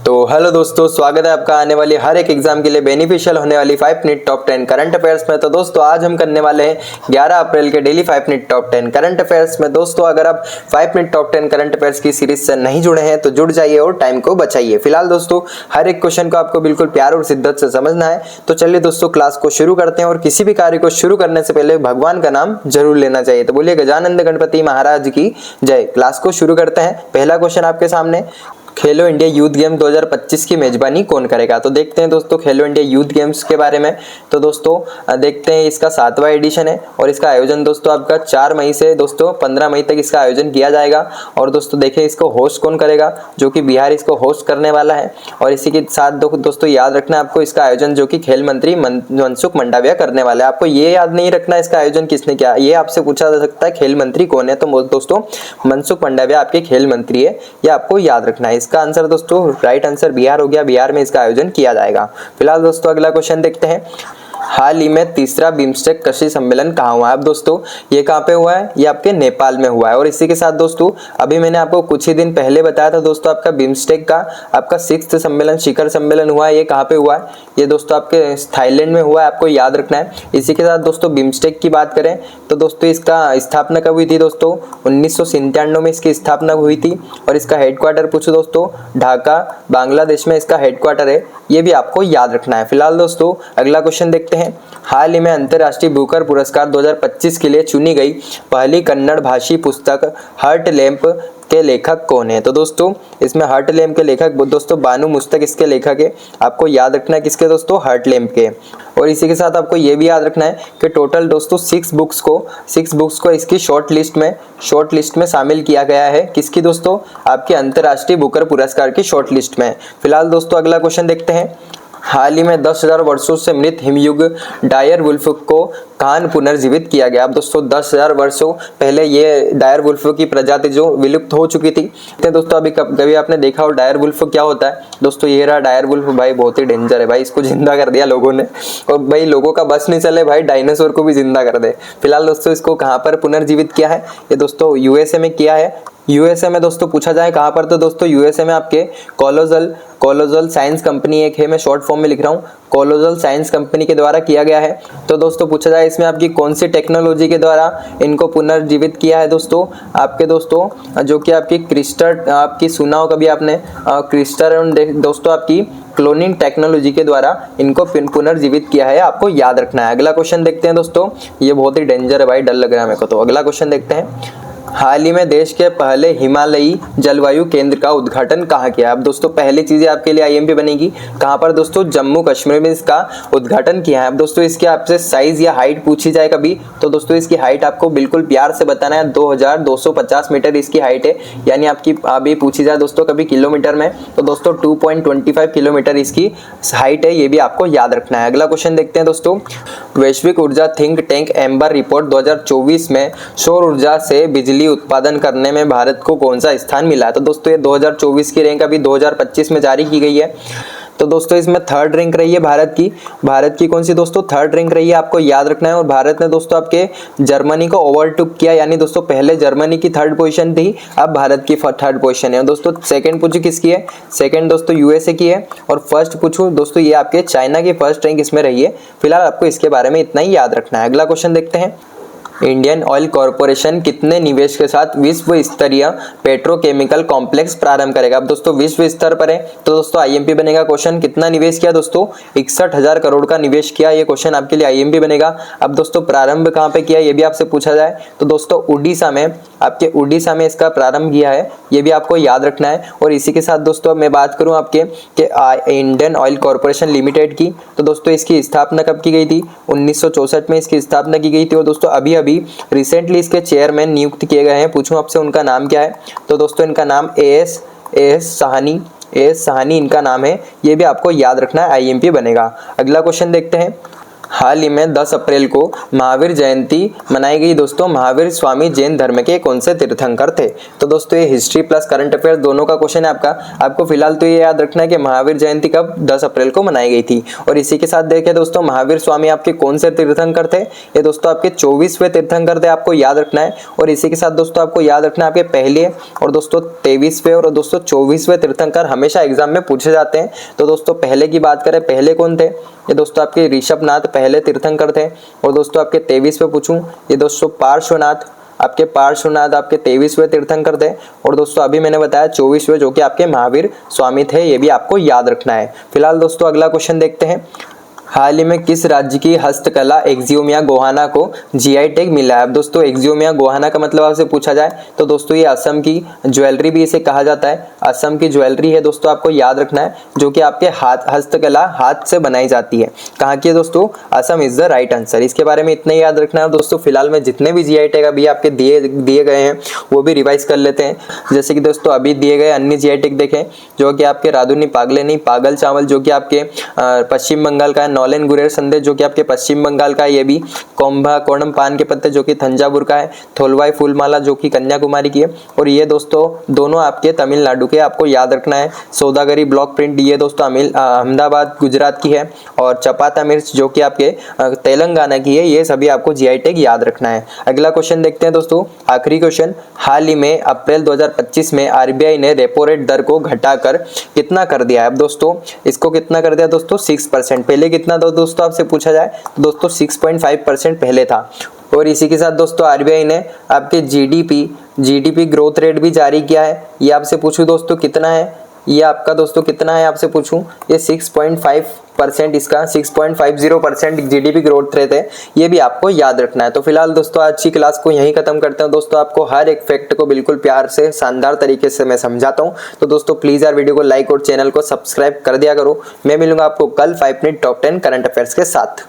तो हेलो दोस्तों, स्वागत है आपका आने वाली हर एक एग्जाम के लिए बेनिफिशियल होने वाली 5 मिनट टॉप 10 करंट अफेयर्स में। तो दोस्तों आज हम करने वाले हैं 11 अप्रैल के daily 5 minute top 10 current affairs में। दोस्तों अगर आप 5 मिनट टॉप 10 करंट अफेयर्स की सीरीज से नहीं जुड़े हैं तो जुड़ जाइए और टाइम को बचाइए। फिलहाल दोस्तों हर एक क्वेश्चन को आपको बिल्कुल प्यार और शिद्दत से समझना है। तो चलिए दोस्तों क्लास को शुरू करते हैं। और किसी भी कार्य को शुरू करने से पहले भगवान का नाम जरूर लेना चाहिए। तो बोलिए गजानंद गणपति महाराज की जय। क्लास को शुरू करते हैं। पहला क्वेश्चन आपके सामने, खेलो इंडिया यूथ गेम 2025 की मेजबानी कौन करेगा। तो देखते हैं दोस्तों खेलो इंडिया यूथ गेम्स के बारे में। तो दोस्तों देखते हैं, इसका 7वां एडिशन है और इसका आयोजन दोस्तों आपका 4 मई से दोस्तों 15 मई तक इसका आयोजन किया जाएगा। और दोस्तों देखिए इसको होस्ट कौन करेगा, जो कि बिहार इसको होस्ट करने वाला है। और इसी के साथ दोस्तों याद रखना आपको इसका आयोजन जो कि खेल मंत्री मनसुख मंडाविया करने वाले हैं। आपको ये याद नहीं रखना इसका आयोजन किसने किया, ये आपसे पूछा जा सकता है खेल मंत्री कौन है। तो दोस्तों मनसुख मंडाविया आपके खेल मंत्री है, ये आपको याद रखना है। इसका आंसर दोस्तों राइट आंसर बिहार हो गया, बिहार में इसका आयोजन किया जाएगा। फिलहाल दोस्तों अगला क्वेश्चन देखते हैं, हाल ही में तीसरा बिम्स्टेक कृषि सम्मेलन कहाँ हुआ है। अब दोस्तों ये कहाँ पे हुआ है, ये आपके नेपाल में हुआ है। और इसी के साथ दोस्तों अभी मैंने आपको कुछ ही दिन पहले बताया था दोस्तों आपका बिम्स्टेक का आपका 6th सम्मेलन शिखर सम्मेलन हुआ है, ये कहाँ पे हुआ है, ये दोस्तों आपके थाईलैंड में हुआ है, आपको याद रखना है। इसी के साथ दोस्तों बिम्स्टेक की बात करें तो दोस्तों इसका स्थापना कब हुई थी दोस्तों, 1997 में इसकी स्थापना हुई थी। और इसका हेडक्वार्टर पूछो दोस्तों ढाका बांग्लादेश में इसका हेडक्वार्टर है, ये भी आपको याद रखना है। फिलहाल दोस्तों अगला क्वेश्चन देखते हैं, हाल ही में अंतर्राष्ट्रीय बुकर पुरस्कार 2025 के लिए चुनी गई पहली कन्नड़ भाषी पुस्तक हर्ट लैम्प के लेखक कौन है। तो दोस्तों इसमें हर्ट लैम्प के लेखक दोस्तों बानू मुस्तक इसके लेखक है, आपको याद रखना है किसके दोस्तों, हर्ट लैम्प के। और इसी के साथ आपको ये भी याद रखना है कि टोटल दोस्तों 6 बुक्स को इसकी शॉर्ट लिस्ट में शामिल किया गया है। किसकी दोस्तों, आपके अंतर्राष्ट्रीय बुकर पुरस्कार की शॉर्ट लिस्ट में। फिलहाल दोस्तों अगला क्वेश्चन देखते हैं, हाल ही में 10,000 वर्षों से मृत हिमयुग डायर वुल्फ को कहाँ पुनर्जीवित किया गया। अब दोस्तों 10,000 वर्षों पहले ये डायर वुल्फ की प्रजाति जो विलुप्त हो चुकी थी। तो दोस्तों अभी कभी आपने देखा हो डायर वुल्फ क्या होता है दोस्तों, ये रहा डायर वुल्फ। भाई बहुत ही डेंजर है भाई, इसको जिंदा कर दिया लोगों ने। और भाई लोगों का बस नहीं चले भाई, डायनासोर को भी जिंदा कर दे। फिलहाल दोस्तों इसको कहाँ पर पुनर्जीवित किया है, ये दोस्तों यूएसए में किया है। यूएसए में दोस्तों पूछा जाए कहाँ पर, तो दोस्तों यूएसए में आपके कोलोजल साइंस कंपनी एक है, मैं शॉर्ट फॉर्म में लिख रहा हूँ, कोलोजल साइंस कंपनी के द्वारा किया गया है। तो दोस्तों पूछा जाए इसमें आपकी कौन सी टेक्नोलॉजी के द्वारा इनको पुनर्जीवित किया है दोस्तों, आपके दोस्तों जो कि आपकी क्रिस्टर आपकी सुना हो कभी आपने, क्रिस्टर दोस्तों आपकी क्लोनिंग टेक्नोलॉजी के द्वारा इनको पुनर्जीवित किया है, आपको याद रखना है। अगला क्वेश्चन देखते हैं दोस्तों, ये बहुत ही डेंजर है भाई, डर लग रहा है मेरे को। तो अगला क्वेश्चन देखते हैं, हाल ही में देश के पहले हिमालयी जलवायु केंद्र का उद्घाटन कहाँ किया। अब दोस्तों पहली चीजें आपके लिए आईएमपी बनेगी, कहाँ पर दोस्तों, जम्मू कश्मीर में इसका उद्घाटन किया है। अब दोस्तों इसके आपसे साइज या हाइट पूछी जाए कभी, तो दोस्तों इसकी हाइट आपको बिल्कुल प्यार से बताना है, 2250 मीटर इसकी हाइट है। यानी आपकी अभी पूछी जाए दोस्तों कभी किलोमीटर में, तो दोस्तों 2.25 किलोमीटर इसकी हाइट है, ये भी आपको याद रखना है। अगला क्वेश्चन देखते हैं दोस्तों, वैश्विक ऊर्जा थिंक टैंक एम्बर रिपोर्ट 2024 में सौर ऊर्जा से बिजली उत्पादन करने में भारत को कौन सा स्थान मिला। तो दोस्तों ये 2024 की रैंक अभी 2025 में जारी की गई है। तो दोस्तों इसमें 3rd रैंक रही है भारत की कौन सी दोस्तों, 3rd रैंक रही है, आपको याद रखना है। और भारत ने दोस्तों आपके जर्मनी को ओवरटुक किया, यानी दोस्तों पहले जर्मनी की 3rd पोजीशन थी, अब भारत की 3rd पोजीशन है। और दोस्तों 2nd पूछू किसकी है, 2nd दोस्तों यूएसए की है। और 1st पूछू दोस्तों ये आपके चाइना की 1st रैंक इसमें रही है। फिलहाल आपको इसके बारे में इतना ही याद रखना है। अगला क्वेश्चन देखते हैं, इंडियन ऑयल कॉर्पोरेशन कितने निवेश के साथ विश्व स्तरीय पेट्रोकेमिकल कॉम्प्लेक्स प्रारंभ करेगा। अब दोस्तों विश्व स्तर पर है, तो दोस्तों आईएमपी बनेगा क्वेश्चन, कितना निवेश किया दोस्तों, 61,000 करोड़ का निवेश किया, ये क्वेश्चन आपके लिए आईएमपी बनेगा। अब दोस्तों प्रारंभ कहाँ पे किया, ये भी आपसे पूछा जाए तो दोस्तों उड़ीसा में इसका प्रारंभ किया है, ये भी आपको याद रखना है। और इसी के साथ दोस्तों मैं बात करूं आपके कि इंडियन ऑयल कॉर्पोरेशन लिमिटेड की, तो दोस्तों इसकी स्थापना कब की गई थी, 1964 में इसकी स्थापना की गई थी। और दोस्तों अभी रिसेंटली इसके चेयरमैन नियुक्त किए गए हैं, पूछूं आपसे उनका नाम क्या है, तो दोस्तों इनका नाम एएस साहनी इनका नाम है, ये भी आपको याद रखना है, आईएमपी बनेगा। अगला क्वेश्चन देखते हैं, हाल ही में 10 अप्रैल को महावीर जयंती मनाई गई दोस्तों। महावीर स्वामी जैन धर्म के कौन से तीर्थंकर थे? तो दोस्तों ये हिस्ट्री प्लस करंट अफेयर दोनों का क्वेश्चन है आपका। आपको फिलहाल तो ये याद रखना है कि महावीर जयंती कब 10 अप्रैल को मनाई गई थी। और इसी के साथ देखें दोस्तों, महावीर स्वामी आपके कौन से तीर्थंकर थे? ये दोस्तों आपके 24वें तीर्थंकर थे, आपको याद रखना है। और इसी के साथ दोस्तों आपको याद रखना है आपके पहले और दोस्तों 23वें और दोस्तों 24वें तीर्थंकर हमेशा एग्जाम में पूछे जाते हैं। तो दोस्तों पहले की बात करें, पहले कौन थे? ये दोस्तों आपके ऋषभनाथ पहले तीर्थंकर थे। और दोस्तों आपके 23 पे पूछूं, ये दोस्तों पार्श्वनाथ आपके 23वें तीर्थंकर थे। और दोस्तों अभी मैंने बताया 24वें जो कि आपके महावीर स्वामी थे, ये भी आपको याद रखना है। फिलहाल दोस्तों अगला क्वेश्चन देखते हैं। हाल ही में किस राज्य की हस्तकला एक्जियोमिया गोहाना को जीआई टैग मिला है? अब दोस्तों एक्जियोमिया गोहाना का मतलब आपसे पूछा जाए तो दोस्तों ये असम की ज्वेलरी भी इसे कहा जाता है। असम की ज्वेलरी है दोस्तों, आपको याद रखना है, जो कि आपके हस्तकला हाथ से बनाई जाती है। कहाँ की है दोस्तों? Assam is the right answer. इसके बारे में इतना ही याद रखना है दोस्तों। फिलहाल में जितने भी जीआई टैग अभी आपके दिए गए हैं वो भी रिवाइज कर लेते हैं। जैसे कि दोस्तों अभी दिए गए अन्य जीआई टैग देखें, जो कि आपके राधुनी पागलेनी पागल चावल जो कि आपके पश्चिम बंगाल का है। नौलेन गुरेर संदेश जो कि आपके पश्चिम बंगाल का है, ये भी कोम्भा कोणम पान के पत्ते जो कि तंजावुर का है। थोलवाई फूलमाला जो कि कन्याकुमारी की है। और ये दोस्तों दोनों आपके तमिलनाडु के, आपको याद रखना है। सौदागरी ब्लॉक प्रिंट ये दोस्तों अहमदाबाद गुजरात की है। और चपाता मिर्च जो कि आपके तेलंगाना की है। ये सभी आपको जीआई टैग याद रखना है। अगला क्वेश्चन देखते हैं दोस्तों, आखिरी क्वेश्चन। हाल ही में अप्रैल 2025 में आरबीआई ने रेपो रेट दर को घटाकर कितना कर दिया है? अब दोस्तों इसको कितना कर दिया दोस्तों? 6%। पहले कितना दोस्तों आपसे पूछा जाए तो दोस्तों 6.5% पहले था। और इसी के साथ दोस्तों आरबीआई ने आपके जीडीपी ग्रोथ रेट भी जारी किया है। ये आपसे पूछूं दोस्तों कितना है? ये आपका दोस्तों कितना है आपसे पूछूं? ये 6.5%, इसका 6.50% जीडीपी ग्रोथ रेट है। ये भी आपको याद रखना है। तो फिलहाल दोस्तों आज की क्लास को यहीं खत्म करते हैं दोस्तों। आपको हर एक फैक्ट को बिल्कुल प्यार से शानदार तरीके से मैं समझाता हूँ। तो दोस्तों प्लीज यार वीडियो को लाइक और चैनल को सब्सक्राइब कर दिया करो। मैं मिलूंगा आपको कल 5 मिनट टॉप 10 करंट अफेयर्स के साथ।